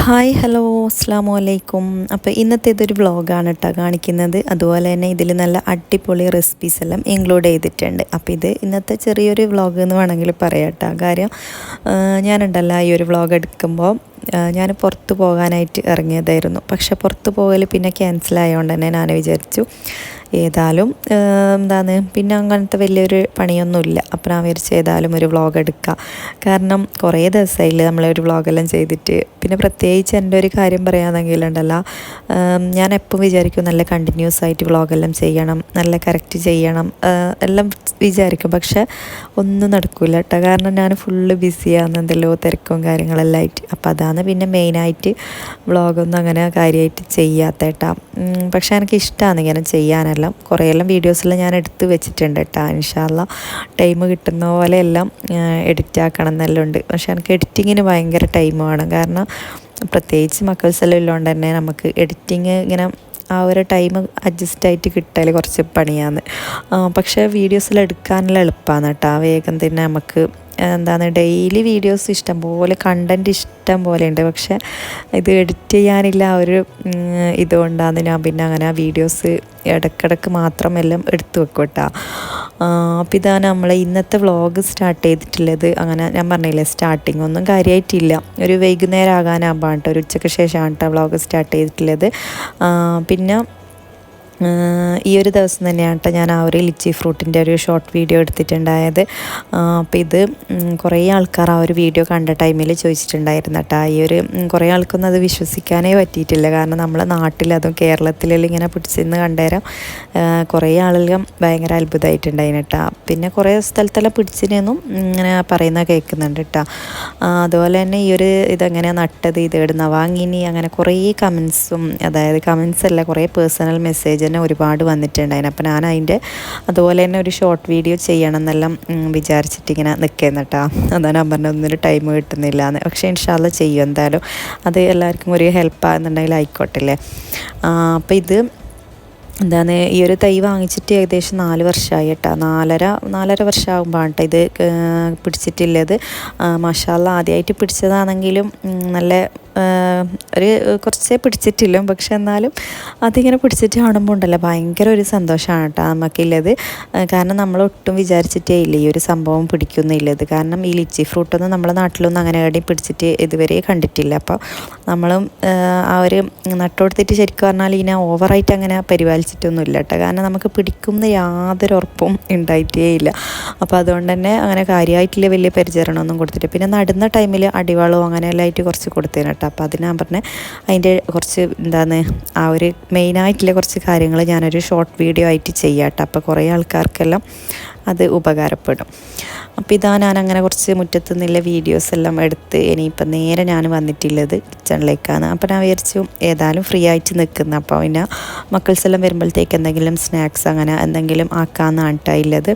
Hi hello അസ്സാം വലൈക്കും. അപ്പോൾ ഇന്നത്തെ ഇതൊരു വ്ളോഗാണ് കേട്ടോ കാണിക്കുന്നത്. അതുപോലെ തന്നെ ഇതിൽ നല്ല അടിപൊളി റെസിപ്പീസ് എല്ലാം ഇൻക്ലൂഡ് ചെയ്തിട്ടുണ്ട്. അപ്പോൾ ഇത് ഇന്നത്തെ ചെറിയൊരു വ്ളോഗ് എന്ന് വേണമെങ്കിൽ പറയാം കേട്ടോ. കാര്യം ഞാനുണ്ടല്ലോ ഈ ഒരു വ്ളോഗ് എടുക്കുമ്പോൾ ഞാൻ പുറത്ത് പോകാനായിട്ട് ഇറങ്ങിയതായിരുന്നു. പക്ഷെ പുറത്ത് പോകൽ പിന്നെ ക്യാൻസലായതുകൊണ്ട് തന്നെ ഞാൻ വിചാരിച്ചു ഏതായാലും പിന്നെ അങ്ങനത്തെ വലിയൊരു പണിയൊന്നുമില്ല. അപ്പോൾ ഞാൻ വിചാരിച്ചു ഏതായാലും ഒരു വ്ളോഗ് എടുക്കാം. കാരണം കുറേ ദിവസമായില്ലേ നമ്മളൊരു വ്ളോഗെല്ലാം ചെയ്തിട്ട്. പിന്നെ പ്രത്യേകിച്ച് എൻ്റെ ഒരു കാര്യം പറയുകയാണെങ്കിലുണ്ടല്ലോ, ഞാൻ എപ്പോൾ വിചാരിക്കും നല്ല കണ്ടിന്യൂസ് ആയിട്ട് വ്ളോഗെല്ലാം ചെയ്യണം, നല്ല കറക്റ്റ് ചെയ്യണം എല്ലാം വിചാരിക്കും. പക്ഷെ ഒന്നും നടക്കില്ല കേട്ടോ. കാരണം ഞാൻ ഫുള്ള് ബിസിയാണ്, എന്തെല്ലോ തിരക്കും കാര്യങ്ങളെല്ലാം ആയിട്ട്. അപ്പോൾ അതാണ് പിന്നെ മെയിനായിട്ട് വ്ളോഗൊന്നും അങ്ങനെ കാര്യമായിട്ട് ചെയ്യാത്ത കേട്ടോ. പക്ഷെ എനിക്ക് ഇഷ്ടമാണ് ഇങ്ങനെ ചെയ്യാനെല്ലാം. കുറേയെല്ലാം വീഡിയോസെല്ലാം ഞാൻ എടുത്ത് വെച്ചിട്ടുണ്ട് കേട്ടോ. ഇൻഷാ അല്ലാഹ് ടൈം കിട്ടുന്ന പോലെ എല്ലാം എഡിറ്റ് ആക്കണം എന്നെല്ലാം ഉണ്ട്. പക്ഷെ എനിക്ക് എഡിറ്റിങ്ങിന് ഭയങ്കര ടൈം വേണം. കാരണം പ്രത്യേകിച്ച് മക്കൾസെല്ലാം ഉള്ളതുകൊണ്ട് തന്നെ നമുക്ക് എഡിറ്റിങ് ഇങ്ങനെ ആ ഒരു ടൈം അഡ്ജസ്റ്റ് കിട്ടൽ കുറച്ച് പണിയാണ്. പക്ഷേ വീഡിയോസെല്ലാം എടുക്കാനെല്ലാം എളുപ്പമാണ് കേട്ടോ. വേഗം തന്നെ നമുക്ക് ഡെയിലി വീഡിയോസ് ഇഷ്ടം പോലെ കണ്ടൻറ്റ് ഇഷ്ടം പോലെ ഉണ്ട്. പക്ഷേ ഇത് എഡിറ്റ് ചെയ്യാനില്ല ആ ഒരു ഇതുകൊണ്ടാണ് ഞാൻ പിന്നെ അങ്ങനെ വീഡിയോസ് ഇടയ്ക്കിടയ്ക്ക് മാത്രം എല്ലാം എടുത്തു വെക്കും കേട്ടോ. അപ്പോൾ ഇതാണ് നമ്മളെ ഇന്നത്തെ വ്ളോഗ് സ്റ്റാർട്ട് ചെയ്തിട്ടുള്ളത്. അങ്ങനെ ഞാൻ പറഞ്ഞില്ലേ, സ്റ്റാർട്ടിങ് ഒന്നും കാര്യമായിട്ടില്ല. ഒരു വൈകുന്നേരം ആകാനാകുമ്പോൾ കേട്ടോ, ഒരു ഉച്ചയ്ക്ക് ശേഷമാണ് കേട്ടോ വ്ളോഗ് സ്റ്റാർട്ട് ചെയ്തിട്ടുള്ളത്. പിന്നെ ഈ ഒരു ദിവസം തന്നെയാണ് കേട്ടോ ഞാൻ ആ ഒരു ലിച്ചി ഫ്രൂട്ടിൻ്റെ ഒരു ഷോർട്ട് വീഡിയോ എടുത്തിട്ടുണ്ടായത്. അപ്പോൾ ഇത് കുറേ ആൾക്കാർ ആ ഒരു വീഡിയോ കണ്ട ടൈമിൽ ചോദിച്ചിട്ടുണ്ടായിരുന്നു കേട്ടോ. ഈ ഒരു കുറേ ആൾക്കൊന്നും അത് വിശ്വസിക്കാനേ പറ്റിയിട്ടില്ല. കാരണം നമ്മളെ നാട്ടിൽ അതും കേരളത്തിലെല്ലാം ഇങ്ങനെ പിടിച്ചിരുന്ന് കണ്ടേരം കുറേ ആളുകൾ ഭയങ്കര അത്ഭുതമായിട്ടുണ്ടായിരുന്നു കേട്ടോ. പിന്നെ കുറേ സ്ഥലത്തെല്ലാം പിടിച്ചിരുന്നും ഇങ്ങനെ പറയുന്ന കേൾക്കുന്നുണ്ട് കേട്ടോ. അതുപോലെ തന്നെ ഈ ഒരു ഇതെങ്ങനെയാണ് നട്ടത്, ഇത് ഇടുന്ന വാങ്ങിനി, അങ്ങനെ കുറേ കമൻസും, അതായത് കമൻസ് അല്ല, കുറേ പേഴ്സണൽ മെസ്സേജ് തന്നെ ഒരുപാട് വന്നിട്ടുണ്ടായിരുന്നു. അപ്പോൾ ഞാൻ അതിൻ്റെ അതുപോലെ തന്നെ ഒരു ഷോർട്ട് വീഡിയോ ചെയ്യണം എന്നെല്ലാം വിചാരിച്ചിട്ടിങ്ങനെ നിൽക്കുന്നു കേട്ടോ. അതാണ് ഞാൻ പറഞ്ഞത്, ഒന്നിനും ടൈം കിട്ടുന്നില്ല എന്ന്. പക്ഷേ ഇൻഷാ അല്ലാഹ് ചെയ്യും എന്തായാലും. അത് എല്ലാവർക്കും ഒരു ഹെൽപ്പാകുന്നുണ്ടെങ്കിൽ ആയിക്കോട്ടില്ലേ. അപ്പോൾ ഇത് ഈ ഒരു തൈ വാങ്ങിച്ചിട്ട് ഏകദേശം 4 വർഷമായി കേട്ടോ. 4.5 വർഷമാകുമ്പോൾ കേട്ടോ ഇത് പിടിച്ചിട്ടുള്ളത്. മാഷാ അല്ലാഹ് ആദ്യമായിട്ട് പിടിച്ചതാണെങ്കിലും നല്ല ഒരു കുറച്ചേ പിടിച്ചിട്ടില്ല. പക്ഷെ എന്നാലും അതിങ്ങനെ പിടിച്ചിട്ട് കാണുമ്പോൾ ഉണ്ടല്ലോ ഭയങ്കര ഒരു സന്തോഷമാണ് കേട്ടോ നമുക്കുള്ളത്. കാരണം നമ്മളൊട്ടും വിചാരിച്ചിട്ടേ ഇല്ല ഈ ഒരു സംഭവം പിടിക്കുന്നില്ലത്. കാരണം ഈ ലിച്ചി ഫ്രൂട്ടൊന്നും നമ്മളെ നാട്ടിലൊന്നും അങ്ങനെ എവിടെയും പിടിച്ചിട്ട് ഇതുവരെ കണ്ടിട്ടില്ല. അപ്പോൾ നമ്മളും ആ ഒരു നട്ടുകൊടുത്തിട്ട് ശരിക്കും പറഞ്ഞാൽ ഇതിനെ ഓവറായിട്ട് അങ്ങനെ പരിപാലിച്ചിട്ടൊന്നും ഇല്ല കേട്ടോ. കാരണം നമുക്ക് പിടിക്കുന്ന യാതൊരു ഉറപ്പും ഉണ്ടായിട്ടേ ഇല്ല. അപ്പോൾ അതുകൊണ്ട് തന്നെ അങ്ങനെ കാര്യമായിട്ടുള്ള വലിയ പരിചരണമൊന്നും കൊടുത്തിട്ട്, പിന്നെ നടുന്ന ടൈമിൽ അടിവളവും അങ്ങനെയെല്ലാം ആയിട്ട് കുറച്ച് കൊടുത്തേനെ കേട്ടോ. അപ്പോൾ അതിന് ഞാൻ പറഞ്ഞത് അതിൻ്റെ കുറച്ച് ആ ഒരു മെയിനായിട്ടുള്ള കുറച്ച് കാര്യങ്ങൾ ഞാനൊരു ഷോർട്ട് വീഡിയോ ആയിട്ട് ചെയ്യാം കേട്ടോ. അപ്പോൾ കുറേ ആൾക്കാർക്കെല്ലാം അത് ഉപകാരപ്പെടും. അപ്പോൾ ഇതാ ഞാൻ അങ്ങനെ കുറച്ച് മുറ്റത്ത് നിന്നുള്ള വീഡിയോസ് എല്ലാം എടുത്ത് ഇനിയിപ്പോൾ നേരെ ഞാൻ വന്നിട്ടുള്ളത് കിച്ചണിലേക്കാണ്. അപ്പോൾ ഞാൻ വിചാരിച്ചു ഏതായാലും ഫ്രീ ആയിട്ട് നിൽക്കുന്ന, അപ്പോൾ പിന്നെ മക്കൾസ് എല്ലാം വരുമ്പോഴത്തേക്ക് എന്തെങ്കിലും സ്നാക്സ് അങ്ങനെ എന്തെങ്കിലും ആക്കാമെന്നാണ് കേട്ടോ ഉള്ളത്.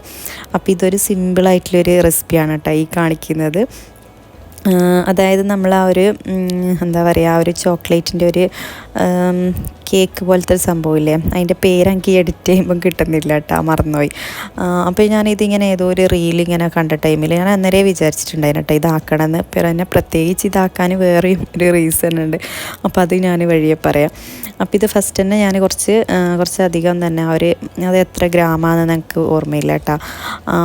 അപ്പോൾ ഇതൊരു സിമ്പിളായിട്ടുള്ളൊരു റെസിപ്പിയാണ് കേട്ടോ ഈ കാണിക്കുന്നത്. അതായത് നമ്മൾ ആ ഒരു ആ ഒരു ചോക്ലേറ്റിൻ്റെ ഒരു കേക്ക് പോലത്തെ ഒരു സംഭവമില്ലേ, അതിൻ്റെ പേരെനിക്ക് എഡിറ്റ് ചെയ്യുമ്പം കിട്ടുന്നില്ല കേട്ടോ, മറന്നുപോയി. അപ്പോൾ ഞാനിതിങ്ങനെ ഏതോ ഒരു റീലിങ്ങനെ കണ്ട ടൈമിൽ ഞാൻ അന്നേരം വിചാരിച്ചിട്ടുണ്ടായിരുന്നു കേട്ടോ ഇതാക്കണമെന്ന്. പിന്നെ പ്രത്യേകിച്ച് ഇതാക്കാൻ വേറെയും ഒരു റീസൺ ഉണ്ട്. അപ്പോൾ അത് ഞാൻ വഴിയെ പറയാം. അപ്പോൾ ഇത് ഫസ്റ്റ് തന്നെ ഞാൻ കുറച്ചധികം തന്നെ അത് എത്ര ഗ്രാമാണെന്ന് എനിക്ക് ഓർമ്മയില്ല കേട്ടോ.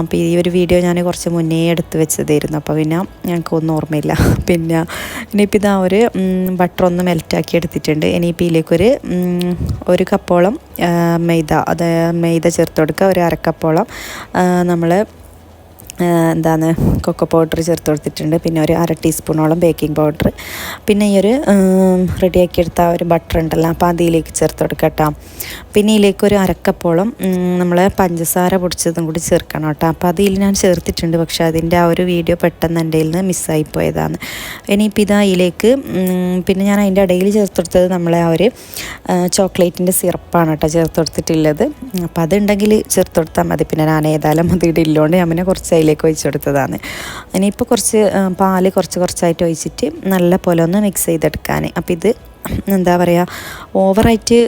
അപ്പോൾ ഈ ഒരു വീഡിയോ ഞാൻ കുറച്ച് മുന്നേ എടുത്ത് വെച്ചതായിരുന്നു. അപ്പോൾ പിന്നെ ഞങ്ങൾക്കൊന്നും ഓർമ്മയില്ല. പിന്നെ ഇനിയിപ്പോൾ ഇതാ ഒരു ബട്ടർ ഒന്ന് മെൽറ്റാക്കി എടുത്തിട്ടുണ്ട്. ഇനിയിപ്പോൾ ഇതിലേക്കൊരു 1 കപ്പോളം മൈദ ചേർത്ത് കൊടുക്കുക. ഒരു 1/2 കപ്പോളം നമ്മൾ കൊക്കോ പൗഡർ ചേർത്ത് കൊടുത്തിട്ടുണ്ട്. പിന്നെ ഒരു 1/2 ടീസ്പൂണോളം ബേക്കിംഗ് പൗഡർ. പിന്നെ ഈ ഒരു റെഡിയാക്കിയെടുത്ത ഒരു ബട്ടർ ഉണ്ടല്ലോ, അപ്പോൾ അതിലേക്ക് ചേർത്ത് കൊടുക്കാം കേട്ടോ. പിന്നെ ഇതിലേക്ക് ഒരു 1/2 കപ്പോളം നമ്മൾ പഞ്ചസാര പൊടിച്ചതും കൂടി ചേർക്കണം കേട്ടോ. അപ്പോൾ അതിൽ ഞാൻ ചേർത്തിട്ടുണ്ട്, പക്ഷേ അതിൻ്റെ ആ ഒരു വീഡിയോ പെട്ടെന്ന് എൻ്റെ കയ്യിൽ നിന്ന് മിസ്സായി പോയതാണ്. ഇനിയിപ്പോൾ ഇതിലേക്ക് പിന്നെ ഞാൻ അതിൻ്റെ ഇടയിൽ ചേർത്ത് കൊടുത്തത് നമ്മളെ ആ ഒരു ചോക്ലേറ്റിൻ്റെ സിറപ്പാണ് കേട്ടോ ചേർത്ത് കൊടുത്തിട്ടുള്ളത്. അപ്പോൾ അതുണ്ടെങ്കിൽ ചേർത്ത് കൊടുത്താൽ മതി. പിന്നെ ഞാൻ ഏതായാലും അത് ഇടില്ലോണ്ട് ഞാൻ പിന്നെ കുറച്ച് അതിലേക്ക് ഒഴിച്ച് കൊടുത്തതാണ്. ഇനിയിപ്പോൾ കുറച്ച് പാല് കുറച്ചായിട്ട് ഒഴിച്ചിട്ട് നല്ല പോലെ ഒന്ന് മിക്സ് ചെയ്തെടുക്കാൻ. അപ്പോൾ ഇത് എന്താ പറയുക ഓവറായിട്ട്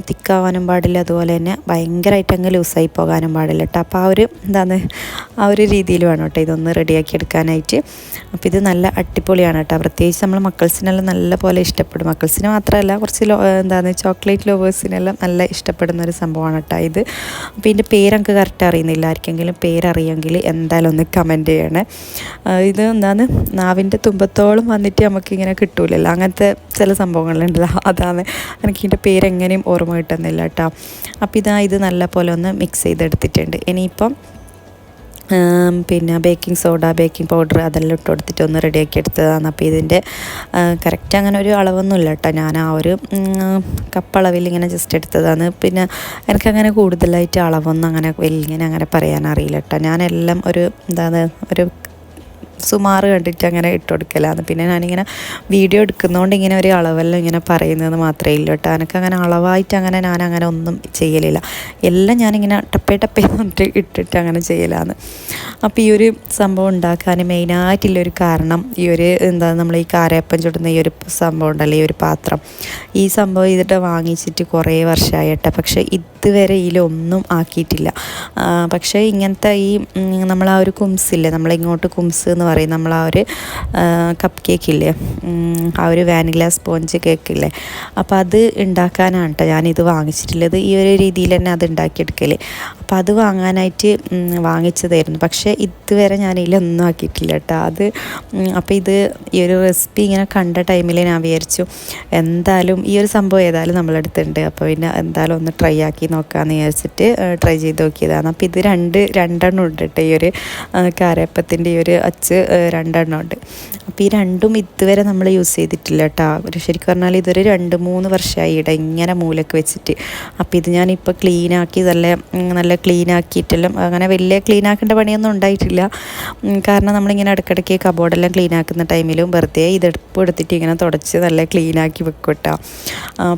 തിക്കാവാനും പാടില്ല, അതുപോലെ തന്നെ ഭയങ്കരമായിട്ട് അങ്ങ് ലൂസായി പോകാനും പാടില്ല കേട്ടോ. അപ്പോൾ ആ ഒരു രീതിയിൽ വേണം കേട്ടോ ഇതൊന്ന് റെഡിയാക്കി എടുക്കാനായിട്ട്. അപ്പോൾ ഇത് നല്ല അടിപൊളിയാണ് കേട്ടോ. പ്രത്യേകിച്ച് നമ്മൾ മക്കൾസിനെല്ലാം നല്ല പോലെ ഇഷ്ടപ്പെടും. മക്കൾസിന് മാത്രമല്ല, കുറച്ച് ചോക്ലേറ്റ് ലവേഴ്സിനെല്ലാം നല്ല ഇഷ്ടപ്പെടുന്ന ഒരു സംഭവമാണ് കേട്ടോ ഇത്. അപ്പോൾ ഇതിൻ്റെ പേരെനിക്ക് കറക്റ്റ് അറിയുന്നില്ല, ആർക്കെങ്കിലും പേരറിയെങ്കിൽ എന്തായാലും ഒന്ന് കമൻറ്റ് ചെയ്യണേ. ഇത് നാവിൻ്റെ തുമ്പത്തോളം വന്നിട്ട് നമുക്കിങ്ങനെ കിട്ടൂലല്ലോ, അങ്ങനത്തെ ചില സംഭവങ്ങളുണ്ടല്ലോ, അതാണ് എനിക്കിതിൻ്റെ പേരെങ്ങനെയും ഓർമ്മ കിട്ടുന്നില്ല കേട്ടോ. അപ്പോൾ ഇത് നല്ല പോലെ ഒന്ന് മിക്സ് ചെയ്തെടുത്തിട്ടുണ്ട്. ഇനിയിപ്പം പിന്നെ ബേക്കിംഗ് സോഡ, ബേക്കിംഗ് പൗഡർ അതെല്ലാം ഇട്ട് കൊടുത്തിട്ട് ഒന്ന് റെഡിയാക്കി എടുത്തതാണ്. അപ്പോൾ ഇതിൻ്റെ കറക്റ്റ് അങ്ങനെ ഒരു അളവൊന്നുമില്ല കേട്ടോ, ഞാൻ ആ ഒരു കപ്പളവിൽ ഇങ്ങനെ ജസ്റ്റ് എടുത്തതാണ്. പിന്നെ എനിക്കങ്ങനെ കൂടുതലായിട്ട് അളവൊന്നും അങ്ങനെ പറയാനറിയില്ല കേട്ടോ. ഞാനെല്ലാം ഒരു സുമാറ് കണ്ടിട്ട് അങ്ങനെ ഇട്ട് കൊടുക്കലാണ്. പിന്നെ ഞാനിങ്ങനെ വീഡിയോ എടുക്കുന്നതുകൊണ്ട് ഇങ്ങനെ ഒരു അളവെല്ലാം ഇങ്ങനെ പറയുന്നത് മാത്രമേ ഇല്ല കേട്ടോ. എനിക്കങ്ങനെ അളവായിട്ട് ഞാനങ്ങനെ ഒന്നും ചെയ്യലില്ല, എല്ലാം ഞാനിങ്ങനെ ടപ്പേ എന്നിട്ട് ഇട്ടിട്ട് അങ്ങനെ ചെയ്യലാണ്. അപ്പോൾ ഈ ഒരു സംഭവം ഉണ്ടാക്കാൻ മെയിനായിട്ടുള്ളൊരു കാരണം നമ്മൾ ഈ കാരയപ്പം ചുടുന്ന ഈ ഒരു സംഭവം ഉണ്ടല്ലോ, ഈ ഒരു പാത്രം, ഈ സംഭവം ഇതിട്ട് വാങ്ങിച്ചിട്ട് കുറേ വർഷമായി കേട്ടോ. പക്ഷേ ഇതുവരെ ഇതിലൊന്നും ആക്കിയിട്ടില്ല. പക്ഷേ ഇങ്ങനത്തെ ഈ നമ്മൾ ആ ഒരു കുംസില്ലേ, നമ്മളിങ്ങോട്ട് കുംസ് എന്ന് പറയും, നമ്മൾ ആ ഒരു കപ്പ് കേക്കില്ലേ, ആ ഒരു വാനില സ്പോഞ്ച് കേക്കില്ലേ, അപ്പോൾ അത് ഉണ്ടാക്കാനാണ് കേട്ടോ ഞാനിത് വാങ്ങിച്ചിട്ടുള്ളത്. ഈ ഒരു രീതിയിൽ തന്നെ അത് ഉണ്ടാക്കിയെടുക്കൽ. അപ്പോൾ അത് വാങ്ങാനായിട്ട് വാങ്ങിച്ചതായിരുന്നു. പക്ഷേ ഇതുവരെ ഞാനിതിലൊന്നും ആക്കിയിട്ടില്ല കേട്ടോ. അപ്പോൾ ഈ ഒരു റെസിപ്പി ഇങ്ങനെ കണ്ട ടൈമിൽ ഞാൻ വിചാരിച്ചു എന്തായാലും ഈ ഒരു സംഭവം ഏതായാലും നമ്മളെടുത്തുണ്ട്, അപ്പോൾ പിന്നെ എന്തായാലും ഒന്ന് ട്രൈ ആക്കി നോക്കാമെന്ന് വിചാരിച്ചിട്ട് ട്രൈ ചെയ്ത് നോക്കിയതാണ്. അപ്പോൾ ഇത് രണ്ടെണ്ണം ഉണ്ട് കേട്ടോ, ഈ ഒരു കാരയപ്പത്തിൻ്റെ ഈ ഒരു അച്ച് രണ്ടെണ്ണം ഉണ്ട്. അപ്പോൾ ഈ രണ്ടും ഇതുവരെ നമ്മൾ യൂസ് ചെയ്തിട്ടില്ല കേട്ടോ. ശരിക്കും പറഞ്ഞാൽ ഇതൊരു 2-3 വർഷമായി ഇങ്ങനെ മൂലക്ക് വെച്ചിട്ട്. അപ്പോൾ ഇത് ഞാനിപ്പോൾ ക്ലീനാക്കി നല്ല ക്ലീനാക്കിയിട്ടെല്ലാം അങ്ങനെ വലിയ ക്ലീനാക്കേണ്ട പണിയൊന്നും ഉണ്ടായിട്ടില്ല. കാരണം നമ്മളിങ്ങനെ ഇടയ്ക്കിടയ്ക്ക് കബോർഡെല്ലാം ക്ലീനാക്കുന്ന ടൈമിലും വെറുതെ എടുത്തിട്ട് ഇങ്ങനെ തുടച്ച് നല്ല ക്ലീനാക്കി വെക്കും കേട്ടോ.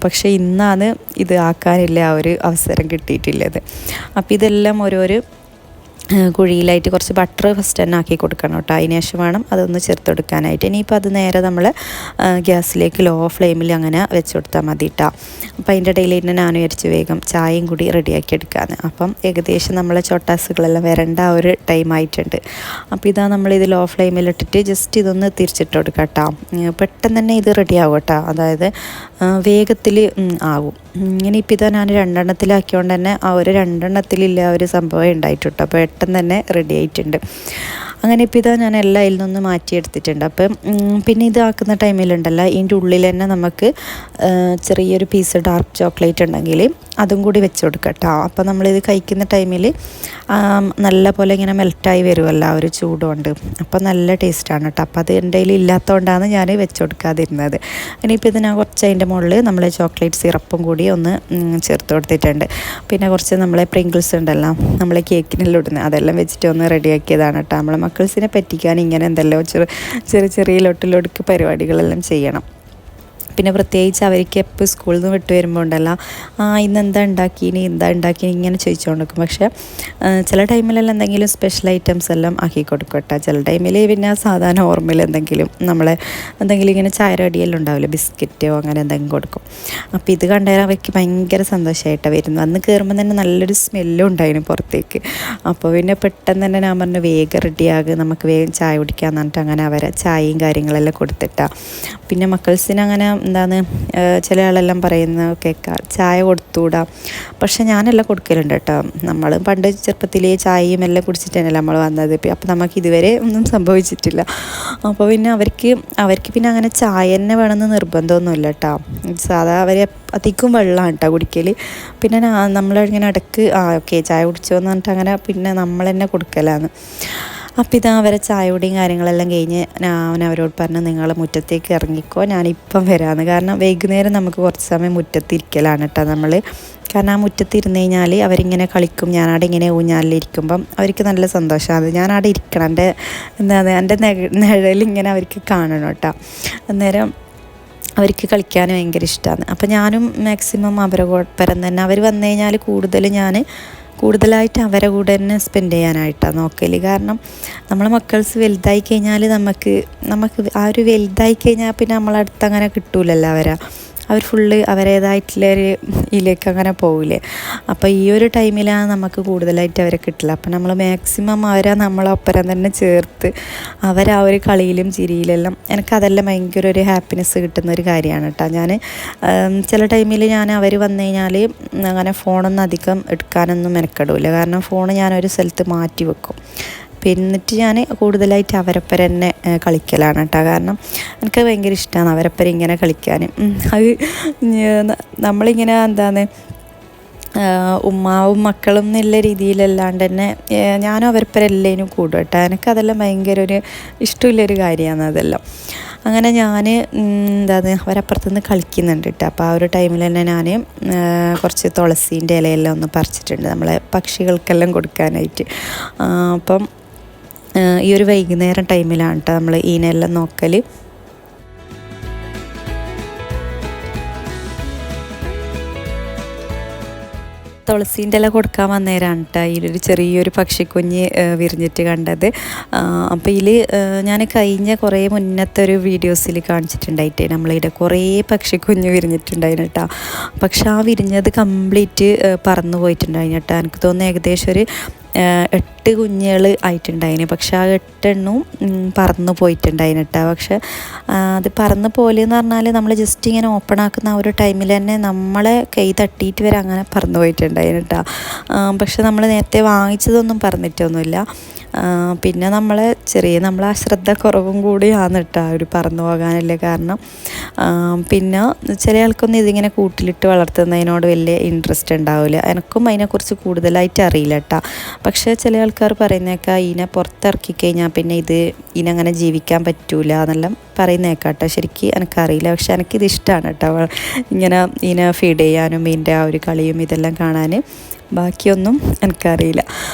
പക്ഷേ ഇന്നാണ് ഇത് ആക്കാനില്ല ആ ഒരു അവസരം കിട്ടിയിട്ടുള്ളത്. അപ്പോൾ ഇതെല്ലാം ഓരോരോ കുഴിയിലായിട്ട് കുറച്ച് ബട്ടർ ഫസ്റ്റ് തന്നെ ആക്കി കൊടുക്കണം കേട്ടോ. അതിന് ശേഷം വേണം അതൊന്ന് ചേർത്ത് കൊടുക്കാനായിട്ട്. ഇനിയിപ്പോൾ അത് നേരെ നമ്മൾ ഗ്യാസിലേക്ക് ലോ ഫ്ലെയിമിൽ അങ്ങനെ വെച്ച് കൊടുത്താൽ മതി കേട്ടോ. അപ്പോൾ അതിൻ്റെ ഇടയിൽ തന്നെ ഞാൻ വിചാരിച്ച് വേഗം ചായയും കൂടി റെഡിയാക്കി എടുക്കാമെന്ന്. അപ്പം ഏകദേശം നമ്മളെ ചോട്ടാസുകളെല്ലാം വരേണ്ട ആ ഒരു ടൈം ആയിട്ടുണ്ട്. അപ്പോൾ നമ്മളിത് ലോ ഫ്ലെയിമിലിട്ടിട്ട് ജസ്റ്റ് ഇതൊന്ന് തിരിച്ചിട്ട് കൊടുക്കാം കേട്ടോ. പെട്ടെന്ന് തന്നെ ഇത് റെഡിയാവും കേട്ടോ, അതായത് വേഗത്തിൽ ആവും. ഇനിയിപ്പോൾ ഞാൻ 2എണ്ണത്തിലാക്കിയോണ്ട് തന്നെ ആ ഒരു 2എണ്ണത്തിലില്ല ഒരു സംഭവം ഉണ്ടായിട്ടോ. അപ്പോൾ പെട്ടെന്ന് തന്നെ റെഡി ആയിട്ടുണ്ട്. അങ്ങനെ ഇപ്പോൾ ഞാൻ എല്ലാം ഇതിൽ നിന്ന് മാറ്റിയെടുത്തിട്ടുണ്ട്. അപ്പം പിന്നെ ഇതാക്കുന്ന ടൈമിലുണ്ടല്ലോ, ഇതിൻ്റെ ഉള്ളിൽ തന്നെ നമുക്ക് ചെറിയൊരു പീസ് ഡാർക്ക് ചോക്ലേറ്റ് ഉണ്ടെങ്കിൽ അതും കൂടി വെച്ച് കൊടുക്കാം കേട്ടോ. അപ്പോൾ നമ്മളിത് കഴിക്കുന്ന ടൈമിൽ നല്ല പോലെ ഇങ്ങനെ മെൽറ്റായി വരുമല്ലോ ആ ഒരു ചൂടുകൊണ്ട്, അപ്പോൾ നല്ല ടേസ്റ്റാണ് കേട്ടോ. അപ്പോൾ അത് എൻ്റെ കയ്യിൽ ഇല്ലാത്തതുകൊണ്ടാണ് ഞാൻ വെച്ച് കൊടുക്കാതിരുന്നത്. ഇനിയിപ്പോൾ ഇത് ഞാൻ കുറച്ച് അതിൻ്റെ മുകളിൽ നമ്മൾ ചോക്ലേറ്റ് സിറപ്പും കൂടി ഒന്ന് ചേർത്ത് കൊടുത്തിട്ടുണ്ട്. പിന്നെ കുറച്ച് നമ്മളെ പ്രിങ്കിൾസ് ഉണ്ടല്ലോ, നമ്മളെ കേക്കിനെല്ലാം ഇടുന്നത്, അതെല്ലാം വെച്ചിട്ട് ഒന്ന് റെഡിയാക്കിയതാണ് കേട്ടോ. നമ്മളെ മക്കൾസിനെ പറ്റിക്കാൻ ഇങ്ങനെ എന്തെല്ലോ ചെറിയ ലൊട്ടിലൊടുക്ക് പരിപാടികളെല്ലാം ചെയ്യണം. പിന്നെ പ്രത്യേകിച്ച് അവർക്ക് എപ്പോൾ സ്കൂളിൽ നിന്ന് വിട്ട് വരുമ്പോൾ ഉണ്ടല്ലോ, ഇന്നെന്താ ഉണ്ടാക്കിനി ഇങ്ങനെ ചോദിച്ചുകൊണ്ടിരിക്കും. പക്ഷേ ചില ടൈമിലെല്ലാം എന്തെങ്കിലും സ്പെഷ്യൽ ഐറ്റംസ് എല്ലാം ആക്കി കൊടുക്കും കേട്ടോ. ചില ടൈമിൽ പിന്നെ സാധാരണ ഓർമ്മയിൽ എന്തെങ്കിലും ഇങ്ങനെ ചായരടിയെല്ലാം ഉണ്ടാവില്ല, ബിസ്ക്കറ്റോ അങ്ങനെ എന്തെങ്കിലും കൊടുക്കും. അപ്പോൾ ഇത് കണ്ടാൽ അവർക്ക് ഭയങ്കര സന്തോഷമായിട്ടാണ് വരുന്നത്. അന്ന് കയറുമ്പോൾ തന്നെ നല്ലൊരു സ്മെല്ലും ഉണ്ടായിരുന്നു പുറത്തേക്ക്. അപ്പോൾ പിന്നെ പെട്ടെന്ന് തന്നെ ഞാൻ പറഞ്ഞു വേഗം റെഡിയാകുക, നമുക്ക് വേഗം ചായ കുടിക്കാമെന്ന് പറഞ്ഞിട്ട് അങ്ങനെ അവരെ ചായയും കാര്യങ്ങളെല്ലാം കൊടുത്തിട്ടാണ്. പിന്നെ മക്കൾസിന് അങ്ങനെ ചില ആളെല്ലാം പറയുന്ന കേൾക്കാം ചായ കൊടുത്തുകൂടാ, പക്ഷെ ഞാനെല്ലാം കൊടുക്കലുണ്ട് കേട്ടോ. നമ്മൾ പണ്ട് ചെറുപ്പത്തിലേ ചായയും എല്ലാം കുടിച്ചിട്ട് തന്നെയല്ല നമ്മൾ വന്നത്. അപ്പോൾ നമുക്ക് ഇതുവരെ ഒന്നും സംഭവിച്ചിട്ടില്ല. അപ്പോൾ പിന്നെ അവർക്ക് പിന്നെ അങ്ങനെ ചായ തന്നെ വേണമെന്ന് നിർബന്ധമൊന്നുമില്ല കേട്ടോ. സാധാ അവരെ അധികം വെള്ളമാണ് കേട്ടോ കുടിക്കൽ. പിന്നെ നമ്മളിങ്ങനെ ഇടയ്ക്ക് ഓക്കെ ചായ കുടിച്ചോ എന്ന് പറഞ്ഞിട്ട് അങ്ങനെ പിന്നെ നമ്മൾ തന്നെ കൊടുക്കലാണ്. അപ്പോൾ അവരെ ചായയുടെയും കാര്യങ്ങളെല്ലാം കഴിഞ്ഞ് ഞാൻ അവരോട് പറഞ്ഞു നിങ്ങൾ മുറ്റത്തേക്ക് ഇറങ്ങിക്കോ, ഞാനിപ്പം വരാമെന്ന്. കാരണം വൈകുന്നേരം നമുക്ക് കുറച്ച് സമയം മുറ്റത്തിരിക്കലാണ് കേട്ടോ നമ്മൾ. കാരണം ആ മുറ്റത്തിരുന്ന് കഴിഞ്ഞാൽ അവരിങ്ങനെ കളിക്കും, ഞാനവിടെ ഇങ്ങനെ ഊഞ്ഞാലിരിക്കുമ്പം അവർക്ക് നല്ല സന്തോഷമാണ്. ഞാനവിടെ ഇരിക്കണം, എൻ്റെ നിഴലിങ്ങനെ അവർക്ക് കാണണം കേട്ടോ. അന്നേരം അവർക്ക് കളിക്കാൻ ഭയങ്കര ഇഷ്ടമാണ്. അപ്പോൾ ഞാനും മാക്സിമം അവരെ പരം തന്നെ അവർ വന്നു കഴിഞ്ഞാൽ കൂടുതലായിട്ട് അവരെ കൂടെ തന്നെ സ്പെൻഡ് ചെയ്യാനായിട്ടാണ് നോക്കൽ. കാരണം നമ്മളെ മക്കൾസ് വലുതായി കഴിഞ്ഞാൽ നമുക്ക് ആ ഒരു വലുതായി കഴിഞ്ഞാൽ പിന്നെ നമ്മളടുത്ത് അങ്ങനെ കിട്ടൂലല്ലോ അവരെ. അവർ ഫുള്ള് അവരേതായിട്ടുള്ളൊരു ഇതിലേക്ക് അങ്ങനെ പോവില്ലേ. അപ്പോൾ ഈ ഒരു ടൈമിലാണ് നമുക്ക് കൂടുതലായിട്ട് അവരെ കിട്ടില്ല. അപ്പോൾ നമ്മൾ മാക്സിമം അവരെ നമ്മളൊപ്പരം തന്നെ ചേർത്ത് അവരാ ഒരു കളിയിലും ചിരിയിലെല്ലാം എനിക്കതെല്ലാം ഭയങ്കര ഒരു ഹാപ്പിനെസ് കിട്ടുന്ന ഒരു കാര്യമാണ് കേട്ടോ. ഞാൻ ചില ടൈമിൽ ഞാൻ അവർ വന്നു കഴിഞ്ഞാൽ അങ്ങനെ ഫോണൊന്നും അധികം എടുക്കാനൊന്നും മെനക്കെടില്ല. കാരണം ഫോൺ ഞാനൊരു സ്ഥലത്ത് മാറ്റി വെക്കും. എന്നിട്ട് ഞാൻ കൂടുതലായിട്ട് അവരൊപ്പരം തന്നെ കളിക്കലാണ് കേട്ടോ. കാരണം എനിക്ക് ഭയങ്കര ഇഷ്ടമാണ് അവരൊപ്പരം ഇങ്ങനെ കളിക്കാൻ. അത് നമ്മളിങ്ങനെ എന്താണ് ഉമ്മാവും മക്കളും എന്നുള്ള രീതിയിലല്ലാണ്ട് തന്നെ ഞാനും അവരൊപ്പരം എല്ലാവരും കൂടും കേട്ടോ. എനിക്കതെല്ലാം ഭയങ്കര ഒരു ഇഷ്ടമുള്ളൊരു കാര്യമാണ് അതെല്ലാം. അങ്ങനെ ഞാൻ എന്താണ് അവരപ്പുറത്തുനിന്ന് കളിക്കുന്നുണ്ട് കേട്ടോ. അപ്പോൾ ആ ഒരു ടൈമിൽ തന്നെ ഞാൻ കുറച്ച് തുളസീൻ്റെ ഇലയെല്ലാം ഒന്ന് പറിച്ചിട്ടുണ്ട് നമ്മളെ പക്ഷികൾക്കെല്ലാം കൊടുക്കാനായിട്ട്. അപ്പം ഈ ഒരു വൈകുന്നേരം ടൈമിലാണ് കേട്ടോ നമ്മൾ ഇതിനെല്ലാം നോക്കൽ. തുളസീൻ്റെ ഇല കൊടുക്കാൻ വന്നേരാണ് കേട്ടോ ഇതിലൊരു ചെറിയൊരു പക്ഷിക്കുഞ്ഞ് വിരിഞ്ഞിട്ട് കണ്ടത്. അപ്പോൾ ഇതിൽ ഞാൻ കഴിഞ്ഞ കുറേ മുന്നത്തെ ഒരു വീഡിയോസിൽ കാണിച്ചിട്ടുണ്ടായിട്ട് നമ്മളിവിടെ കുറേ പക്ഷിക്കുഞ്ഞ് വിരിഞ്ഞിട്ടുണ്ടായിരുന്നു കേട്ടോ. പക്ഷെ ആ വിരിഞ്ഞത് കംപ്ലീറ്റ് പറന്നു പോയിട്ടുണ്ടായിരുന്നു കേട്ടോ. എനിക്ക് തോന്നുന്നു ഏകദേശം ഒരു 8 കുഞ്ഞുകൾ ആയിട്ടുണ്ടായിന്. പക്ഷെ ആ 8 എണ്ണവും പറന്നു പോയിട്ടുണ്ടായിന് കേട്ടോ. പക്ഷെ അത് പറന്ന് പോലെന്ന് പറഞ്ഞാൽ നമ്മൾ ജസ്റ്റ് ഇങ്ങനെ ഓപ്പൺ ആക്കുന്ന ആ ഒരു ടൈമിൽ തന്നെ നമ്മളെ കൈ തട്ടിയിട്ട് വരെ അങ്ങനെ പറന്നു പോയിട്ടുണ്ടായിന് കേട്ടോ. പക്ഷെ നമ്മൾ നേരത്തെ വാങ്ങിച്ചതൊന്നും പറന്നിട്ടൊന്നുമില്ല. പിന്നെ നമ്മളെ ആ ശ്രദ്ധ കുറവും കൂടിയാണ് കേട്ടോ ഒരു പറന്നു പോകാനല്ലേ. കാരണം പിന്നെ ചില ആൾക്കൊന്നും ഇതിങ്ങനെ കൂട്ടിലിട്ട് വളർത്തുന്നതിനോട് വലിയ ഇൻട്രസ്റ്റ് ഉണ്ടാവില്ല. എനിക്കും അതിനെക്കുറിച്ച് കൂടുതലായിട്ട് അറിയില്ല കേട്ടോ. പക്ഷേ ചില ആൾക്കാർ പറയുന്നേക്കാം ഇതിനെ പുറത്തിറക്കി കഴിഞ്ഞാൽ പിന്നെ ഇതിനങ്ങനെ ജീവിക്കാൻ പറ്റൂല എന്നെല്ലാം പറയുന്നേക്കാം കേട്ടോ. ശരിക്കും എനിക്കറിയില്ല. പക്ഷെ എനിക്കിത് ഇഷ്ടമാണ് കേട്ടോ. ഇങ്ങനെ ഇതിനെ ഫീഡ് ചെയ്യാനും ഇതിൻ്റെ ആ ഒരു കളിയും ഇതെല്ലാം കാണാൻ. ബാക്കിയൊന്നും എനിക്കറിയില്ല.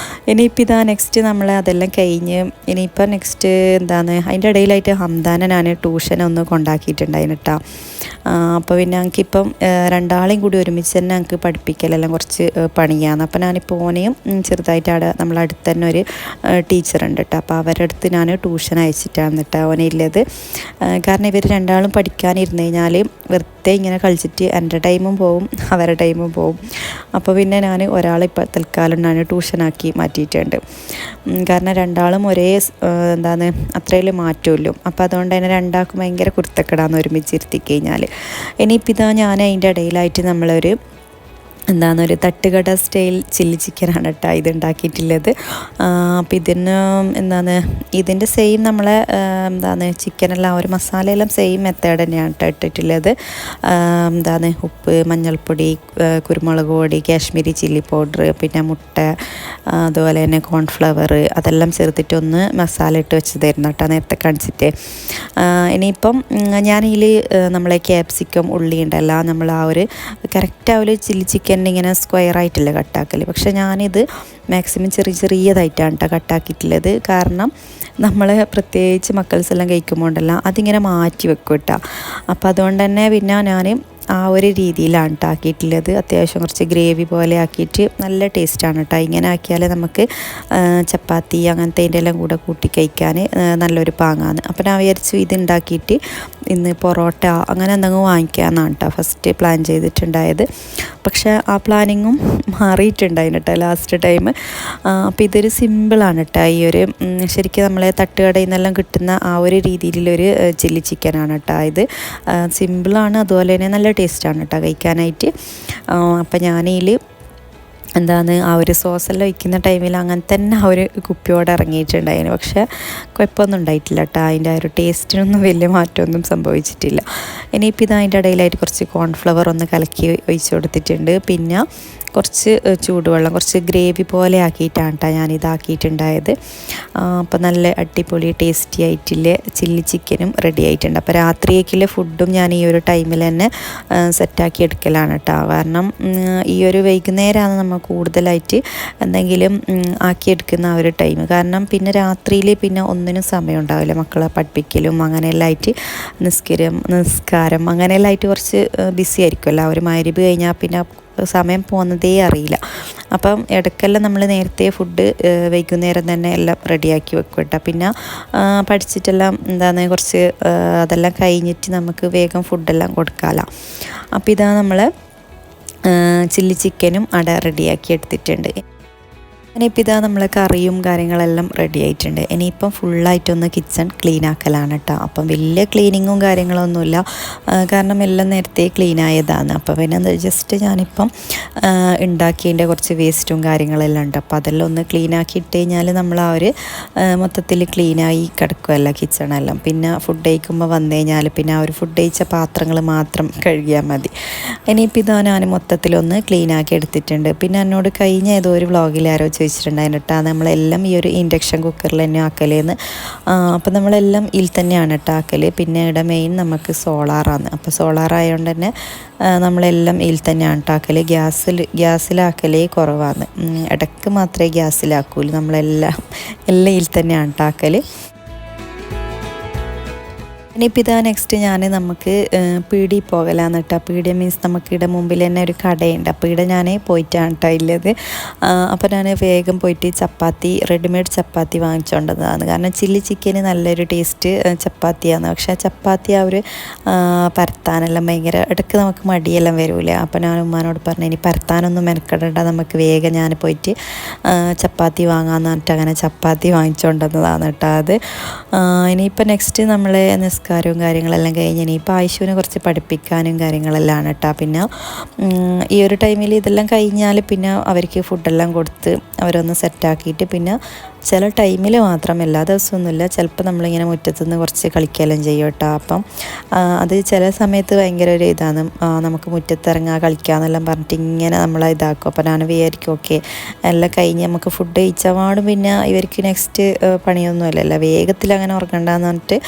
ഇനിയിപ്പോൾ ഇതാ നെക്സ്റ്റ് നമ്മൾ അതെല്ലാം കഴിഞ്ഞ് ഇനിയിപ്പോൾ നെക്സ്റ്റ് എന്താണ് അതിൻ്റെ ഇടയിലായിട്ട് ഹംദാനെ ഞാൻ ട്യൂഷനൊന്ന് കൊണ്ടാക്കിയിട്ടുണ്ടായിരുന്നു കേട്ടോ. അപ്പോൾ പിന്നെ ഞങ്ങൾക്കിപ്പം രണ്ടാളെയും കൂടി ഒരുമിച്ച് തന്നെ ഞങ്ങൾക്ക് പഠിപ്പിക്കലെല്ലാം കുറച്ച് പണിയാണ്. അപ്പോൾ ഞാനിപ്പോൾ ഓനെയും ചെറുതായിട്ട് അവിടെ നമ്മളടുത്ത് തന്നെ ഒരു ടീച്ചറുണ്ട് കേട്ടോ. അപ്പോൾ അവരുടെ അടുത്ത് ഞാൻ ട്യൂഷൻ അയച്ചിട്ടാണ് കേട്ടോ ഓനെ ഉള്ളത്. കാരണം ഇവർ രണ്ടാളും പഠിക്കാനിരുന്ന് കഴിഞ്ഞാൽ വെറുതെ ഇങ്ങനെ കളിച്ചിട്ട് എൻ്റെ ടൈമും പോവും അവരുടെ ടൈമും പോവും. അപ്പോൾ പിന്നെ ഞാൻ ഒരാളെ ഇപ്പോൾ തൽക്കാലം ഞാൻ ട്യൂഷനാക്കി മാറ്റിയിട്ടുണ്ട്. കാരണം രണ്ടാളും ഒരേ എന്താണ് അത്രയിൽ മാറ്റുമല്ലോ. അപ്പോൾ അതുകൊണ്ട് തന്നെ രണ്ടാൾക്കും ഭയങ്കര കുരുത്തക്കെടാന്ന് ഒരുമിച്ചിരുത്തി കഴിഞ്ഞാൽ. ഇനിയിപ്പോൾ ഇതാ ഞാൻ അതിൻ്റെ ഇടയിലായിട്ട് നമ്മളൊരു ഒരു തട്ടുകട സ്റ്റൈൽ ചില്ലി ചിക്കനാണ് കേട്ടോ ഇതുണ്ടാക്കിയിട്ടുള്ളത്. അപ്പോൾ ഇതിൻ്റെ സെയിം നമ്മളെ ചിക്കനെല്ലാം ഒരു മസാലയെല്ലാം സെയിം മെത്തേഡ് തന്നെയാണ് കേട്ടോ ഇട്ടിട്ടുള്ളത്. ഉപ്പ്, മഞ്ഞൾപ്പൊടി, കുരുമുളക് പൊടി, കാശ്മീരി ചില്ലി പൗഡർ, പിന്നെ മുട്ട, അതുപോലെ തന്നെ കോൺഫ്ലവർ അതെല്ലാം ചേർത്തിട്ടൊന്ന് മസാല ഇട്ട് വെച്ച് തരുന്നു കേട്ടോ നേരത്തെ കാണിച്ചിട്ട്. ഇനിയിപ്പം ഞാനിതിൽ നമ്മളെ ക്യാപ്സിക്കം ഉള്ളി ഉണ്ടല്ലോ നമ്മൾ ആ ഒരു കറക്റ്റ് ആ ഒരു ചില്ലി ചിക്കൻ ഇങ്ങനെ സ്ക്വയർ ആയിട്ടില്ല കട്ടാക്കൽ. പക്ഷെ ഞാനിത് മാക്സിമം ചെറിയതായിട്ടാണ് കേട്ടോ കട്ടാക്കിയിട്ടുള്ളത്. കാരണം നമ്മൾ പ്രത്യേകിച്ച് മക്കൾസ് എല്ലാം കഴിക്കുമ്പോണ്ടല്ല അതിങ്ങനെ മാറ്റി വെക്കും കേട്ടോ. അപ്പോൾ അതുകൊണ്ട് തന്നെ പിന്നെ ഞാൻ ആ ഒരു രീതിയിലാണ് കേട്ടോ ആക്കിയിട്ടുള്ളത്. അത്യാവശ്യം കുറച്ച് ഗ്രേവി പോലെ ആക്കിയിട്ട് നല്ല ടേസ്റ്റാണ് കേട്ടോ. ഇങ്ങനെ ആക്കിയാൽ നമുക്ക് ചപ്പാത്തി അങ്ങനത്തെ അതിൻ്റെ എല്ലാം കൂടെ കൂട്ടി കഴിക്കാൻ നല്ലൊരു പാങ്ങാണ്. അപ്പോൾ ഞാൻ വിചാരിച്ചു ഇതുണ്ടാക്കിയിട്ട് ഇന്ന് പൊറോട്ട അങ്ങനെ എന്തെങ്കിലും വാങ്ങിക്കാമെന്നാണ് കേട്ടോ ഫസ്റ്റ് പ്ലാൻ ചെയ്തിട്ടുണ്ടായത്. പക്ഷേ ആ പ്ലാനിങ്ങും മാറിയിട്ടുണ്ടായിരുന്നു കേട്ടോ ലാസ്റ്റ് ടൈം. അപ്പോൾ ഇതൊരു സിമ്പിളാണ് കേട്ടോ. ഈ ഒരു ശരിക്കും നമ്മളെ തട്ടുകടയിൽ നിന്നെല്ലാം കിട്ടുന്ന ആ ഒരു രീതിയിലൊരു ചില്ലി ചിക്കനാണ് കേട്ടോ ഇത്. സിമ്പിളാണ്, അതുപോലെ തന്നെ നല്ല ടേസ്റ്റാണ് കേട്ടോ കഴിക്കാനായിട്ട്. അപ്പോൾ ഞാനതിൽ ആ ഒരു സോസെല്ലാം ഒഴിക്കുന്ന ടൈമിൽ അങ്ങനെ തന്നെ ആ ഒരു കുപ്പിയോടെ ഇറങ്ങിയിട്ടുണ്ടായിരുന്നു. പക്ഷേ കുഴപ്പമൊന്നും ഉണ്ടായിട്ടില്ല കേട്ടോ. അതിൻ്റെ ആ ഒരു ടേസ്റ്റിനൊന്നും വലിയ മാറ്റമൊന്നും സംഭവിച്ചിട്ടില്ല. ഇനിയിപ്പോൾ അതിൻ്റെ ഇടയിലായിട്ട് കുറച്ച് കോൺഫ്ലവർ ഒന്ന് കലക്കി ഒഴിച്ച് കൊടുത്തിട്ടുണ്ട്. പിന്നെ കുറച്ച് ചൂടുവെള്ളം കുറച്ച് ഗ്രേവി പോലെ ആക്കിയിട്ടാണ് കേട്ടോ ഞാനിതാക്കിയിട്ടുണ്ടായത്. അപ്പോൾ നല്ല അടിപൊളി ടേസ്റ്റി ആയിട്ടുള്ള ചില്ലി ചിക്കനും റെഡി ആയിട്ടുണ്ട്. അപ്പോൾ രാത്രിയേക്കുള്ള ഫുഡും ഞാൻ ഈ ഒരു ടൈമിൽ തന്നെ സെറ്റാക്കി എടുക്കലാണ് കേട്ടോ. കാരണം ഈ ഒരു വൈകുന്നേരമാണ് നമ്മൾ കൂടുതലായിട്ട് എന്തെങ്കിലും ആക്കിയെടുക്കുന്ന ആ ഒരു ടൈം. കാരണം പിന്നെ രാത്രിയിൽ പിന്നെ ഒന്നിനും സമയം ഉണ്ടാവില്ല. മക്കളെ പഠിപ്പിക്കലും അങ്ങനെയെല്ലാം ആയിട്ട് നിസ്കാരം അങ്ങനെയെല്ലാം ആയിട്ട് കുറച്ച് ബിസി ആയിരിക്കുമല്ലോ. ഒരു മഗ്‌രിബ് കഴിഞ്ഞാൽ പിന്നെ സമയം പോകുന്നതേ അറിയില്ല. അപ്പം ഇടയ്ക്കെല്ലാം നമ്മൾ നേരത്തെ ഫുഡ് വൈകുന്നേരം തന്നെ എല്ലാം റെഡിയാക്കി വെക്കും കേട്ടോ. പിന്നെ പഠിച്ചിട്ടെല്ലാം എന്താണ് കുറച്ച് അതെല്ലാം കഴിഞ്ഞിട്ട് നമുക്ക് വേഗം ഫുഡെല്ലാം കൊടുക്കാമല്ലോ. അപ്പോൾ ഇതാ നമ്മൾ ചില്ലി ചിക്കനും അട റെഡിയാക്കി എടുത്തിട്ടുണ്ട്. ഇനിയിപ്പോൾ ഇതാ നമ്മളെ കറിയും കാര്യങ്ങളെല്ലാം റെഡി ആയിട്ടുണ്ട്. ഇനിയിപ്പം ഫുള്ളായിട്ടൊന്ന് കിച്ചൺ ക്ലീൻ ആക്കലാണ് കേട്ടോ. അപ്പം വലിയ ക്ലീനിങ്ങും കാര്യങ്ങളൊന്നുമില്ല, കാരണം എല്ലാം നേരത്തെ ക്ലീൻ ആയതാണ്. അപ്പോൾ പിന്നെ ജസ്റ്റ് ഞാനിപ്പം ഉണ്ടാക്കിയതിൻ്റെ കുറച്ച് വേസ്റ്റും കാര്യങ്ങളെല്ലാം ഉണ്ട്. അപ്പോൾ അതെല്ലാം ഒന്ന് ക്ലീൻ ആക്കി ഇട്ട് കഴിഞ്ഞാൽ നമ്മൾ ആ ഒരു മൊത്തത്തിൽ ക്ലീനായി കിടക്കുമല്ലോ കിച്ചണെല്ലാം. പിന്നെ ഫുഡ് കഴിക്കുമ്പോൾ വന്നു കഴിഞ്ഞാൽ പിന്നെ ആ ഒരു ഫുഡ് കഴിച്ച പാത്രങ്ങൾ മാത്രം കഴുകിയാൽ മതി. ഇനിയിപ്പോൾ ഇതാ ഞാൻ മൊത്തത്തിലൊന്ന് ക്ലീൻ ആക്കി എടുത്തിട്ടുണ്ട്. പിന്നെ എന്നോട് കഴിഞ്ഞ ഏതോ ഒരു വ്ളോഗിൽ ആരോ ചോദിച്ചിട്ടുണ്ടായിരുന്നു കേട്ടോ, നമ്മളെല്ലാം ഈ ഒരു ഇൻഡക്ഷൻ കുക്കറിൽ തന്നെ ആക്കലേന്ന്. അപ്പോൾ നമ്മളെല്ലാം ഇതിൽ തന്നെയാണ് കേട്ടോ ആക്കൽ. പിന്നെ ഇവിടെ മെയിൻ നമുക്ക് സോളാറാണ്. അപ്പോൾ സോളാർ ആയതുകൊണ്ട് തന്നെ നമ്മളെല്ലാം ഇതിൽ തന്നെയാണ് കേട്ടോ ആക്കൽ. ഗ്യാസിലാക്കലേ കുറവാണ്. ഇടയ്ക്ക് മാത്രമേ ഗ്യാസിലാക്കൂലൂ. നമ്മളെല്ലാം ഇതിൽ തന്നെയാണ് കേട്ടോ ആക്കൽ. ഇനിയിപ്പോൾ ഇതാ നെക്സ്റ്റ് നമുക്ക് പീടി പോകലാന്ന് കേട്ടോ. പീടി മീൻസ് നമുക്കിവിടെ മുമ്പിൽ തന്നെ ഒരു കടയുണ്ട്. അപ്പോൾ ഇവിടെ ഞാൻ പോയിട്ടാണ് കേട്ടോ ഉള്ളത്. അപ്പോൾ ഞാൻ വേഗം പോയിട്ട് ചപ്പാത്തി, റെഡിമെയ്ഡ് ചപ്പാത്തി വാങ്ങിച്ചുകൊണ്ടതാണ്. കാരണം ചില്ലി ചിക്കന് നല്ലൊരു ടേസ്റ്റ് ചപ്പാത്തിയാണ്. പക്ഷേ ചപ്പാത്തി ആ ഒരു പരത്താനെല്ലാം ഭയങ്കര ഇടയ്ക്ക് നമുക്ക് മടിയെല്ലാം വരില്ല. അപ്പോൾ ഞാൻ ഉമ്മാനോട് പറഞ്ഞു ഇനി പരത്താനൊന്നും മെനക്കെടണ്ട, നമുക്ക് വേഗം ഞാൻ പോയിട്ട് ചപ്പാത്തി വാങ്ങാമെന്ന് പറഞ്ഞിട്ട് അങ്ങനെ ചപ്പാത്തി വാങ്ങിച്ചുകൊണ്ടതാണ് കേട്ടോ അത്. ഇനിയിപ്പോൾ നെക്സ്റ്റ് നമ്മളെ നിസ്കാരവും കാര്യങ്ങളെല്ലാം കഴിഞ്ഞ് ഇനിയിപ്പോൾ ആയിഷുവിനെ കുറച്ച് പഠിപ്പിക്കാനും കാര്യങ്ങളെല്ലാം ആണ് കേട്ടോ. പിന്നെ ഈ ഒരു ടൈമിൽ ഇതെല്ലാം കഴിഞ്ഞാൽ പിന്നെ അവർക്ക് ഫുഡെല്ലാം കൊടുത്ത് അവരൊന്ന് സെറ്റാക്കിയിട്ട് പിന്നെ ചില ടൈമിൽ മാത്രം, എല്ലാ ദിവസമൊന്നുമില്ല, ചിലപ്പോൾ നമ്മളിങ്ങനെ മുറ്റത്തുനിന്ന് കുറച്ച് കളിക്കുകയെല്ലാം ചെയ്യും കേട്ടോ. അപ്പം അത് ചില സമയത്ത് ഭയങ്കര ഒരു ഇതാണ്, നമുക്ക് മുറ്റത്തിറങ്ങാൻ കളിക്കാമെന്നെല്ലാം പറഞ്ഞിട്ട് ഇങ്ങനെ നമ്മളെ ഇതാക്കും. അപ്പോൾ ഞാൻ വിചാരിക്കും ഓക്കെ എല്ലാം കഴിഞ്ഞ് നമുക്ക് ഫുഡ് കഴിച്ചപാടും പിന്നെ ഇവർക്ക് നെക്സ്റ്റ് പണിയൊന്നുമില്ലല്ലോ, വേഗത്തിൽ അങ്ങനെ ഉറങ്ങണ്ടെന്ന് പറഞ്ഞിട്ട്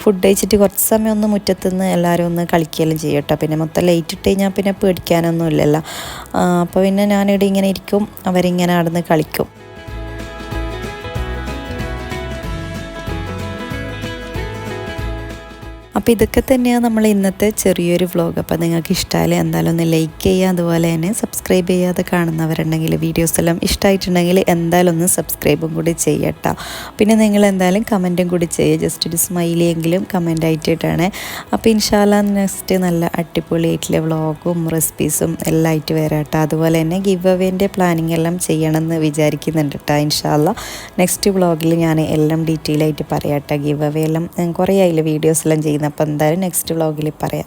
ഫുഡ് കഴിച്ചിട്ട് കുറച്ച് സമയം ഒന്ന് മുറ്റത്തുനിന്ന് എല്ലാവരും ഒന്ന് കളിക്കുകയെല്ലാം ചെയ്യും കേട്ടോ. പിന്നെ മൊത്തം ലൈറ്റ് ഇട്ട് കഴിഞ്ഞാൽ പിന്നെ പേടിക്കാനൊന്നും ഇല്ലല്ലോ. അപ്പോൾ പിന്നെ ഞാനിവിടെ ഇങ്ങനെ ഇരിക്കും, അവരിങ്ങനെ നടന്ന് കളിക്കും. അപ്പോൾ ഇതൊക്കെ തന്നെയാണ് നമ്മൾ ഇന്നത്തെ ചെറിയൊരു വ്ളോഗ്. അപ്പോൾ നിങ്ങൾക്ക് ഇഷ്ടമായാലും എന്തായാലും ഒന്ന് ലൈക്ക് ചെയ്യുക, അതുപോലെ തന്നെ സബ്സ്ക്രൈബ് ചെയ്യാതെ കാണുന്നവരുണ്ടെങ്കിൽ വീഡിയോസ് എല്ലാം ഇഷ്ടമായിട്ടുണ്ടെങ്കിൽ എന്തായാലും ഒന്ന് സബ്സ്ക്രൈബും കൂടി ചെയ്യട്ടോ. പിന്നെ നിങ്ങൾ എന്തായാലും കമൻറ്റും കൂടി ചെയ്യുക, ജസ്റ്റ് ഒരു സ്മൈലിയെങ്കിലും കമൻ്റ് ആയിട്ടിട്ടാണ്. അപ്പോൾ ഇൻഷാല്ലാ നെക്സ്റ്റ് നല്ല അടിപൊളിയായിട്ടുള്ള വ്ളോഗും റെസിപ്പീസും എല്ലാം ആയിട്ട് വരാം കേട്ടോ. അതുപോലെ തന്നെ ഗിവ് അവേൻ്റെ പ്ലാനിങ് എല്ലാം ചെയ്യണമെന്ന് വിചാരിക്കുന്നുണ്ട് കേട്ടോ. ഇൻഷാല്ലാ നെക്സ്റ്റ് വ്ളോഗിൽ ഞാൻ എല്ലാം ഡീറ്റെയിൽ ആയിട്ട് പറയാം കേട്ടോ. ഗിവ് അവേ എല്ലാം കുറേ ആയില്ല വീഡിയോസ് എല്ലാം ചെയ്യുന്നത്. അപ്പോൾ എന്തായാലും നെക്സ്റ്റ് വ്ളോഗിൽ പറയാം.